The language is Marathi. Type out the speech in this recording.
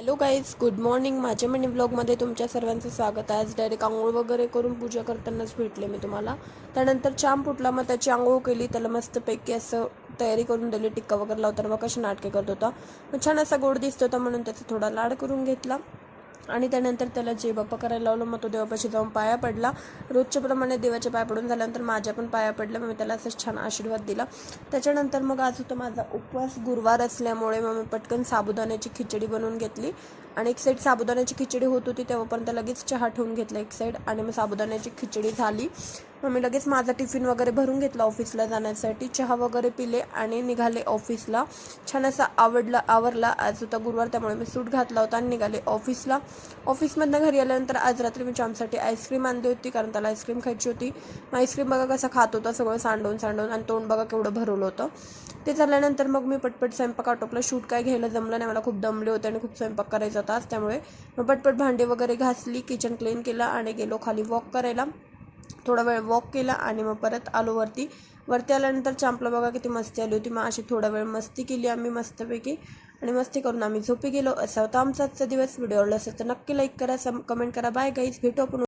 Hello guys, good morning. माझ्या मिनी व्लॉगमध्ये तुमच्या सर्वांचं स्वागत आहे. आज डायरेक्ट आंघोळ वगैरे करून पूजा करतानाच भेटले मी तुम्हाला. त्यानंतर चांप फुटला, मग त्याची आंघोळ केली, त्याला मस्तपैकी असं तयारी करून दिली. टिक्का वगैरे लावताना मग कशी नाटके करत होता, मग छान असा गोड दिसत होता म्हणून त्याचा थोडा लाड करून घेतला. आणि त्यानंतर त्याला जे बाप्पा करायला लावलं, मग तो देवापाशी जाऊन पाया पडला. रोजच्या प्रमाणे देवाच्या पाया पडून झाल्यानंतर माझ्या पण पाया पडल्या. मग मी त्याला असं छान आशीर्वाद दिला. त्याच्यानंतर मग आज होता माझा उपवास, गुरुवार असल्यामुळे मग मी पटकन साबुदाण्याची खिचडी बनवून घेतली. आणि एक साईड साबुदाण्याची खिचडी होत होती तेव्हापर्यंत लगेच चहा ठेवून घेतला एक साईड. आणि मग साबुदाण्याची खिचडी झाली, मग मी लगेच माझा टिफिन वगैरे भरून घेतला ऑफिसला जाण्यासाठी. चहा वगैरे पिले आणि निघाले ऑफिसला. छान असा आवरला. आज होता गुरुवार त्यामुळे मी सूट घातला होता आणि निघाले ऑफिसला. ऑफिसमधनं घरी आल्यानंतर आज रात्री मी चामसाठी आईस्क्रीम आणली होती, कारण त्याला आईस्क्रीम खायची होती. मग आईस्क्रीम बघा कसं खात होता, सगळं सांडून आणि तोंड बघा केवढं भरवलं होतं. ते झाल्यानंतर मग मी पटपट स्वयंपाक आटोपला. शूट काय घ्यायला जमलं नाही, मला खूप दमले होते आणि खूप स्वयंपाक करायचा होता. त्यामुळे मग पटपट भांडे वगैरे घासली, किचन क्लीन केला आणि गेलो खाली वॉक करायला. थोडा वेळ वॉक केला आणि मग परत आलो वरती आल्यानंतर चांपला बघा किती मस्ती आली होती. मग अशी थोडा वेळ मस्ती केली आम्ही मस्तपैकी आणि मस्ती करून आम्ही झोपी गेलो. असा होता आमचा आजचा दिवस. व्हिडिओ आवडला असेल तर नक्की लाईक करा, कमेंट करा. बाय गाईज, भेटू आपण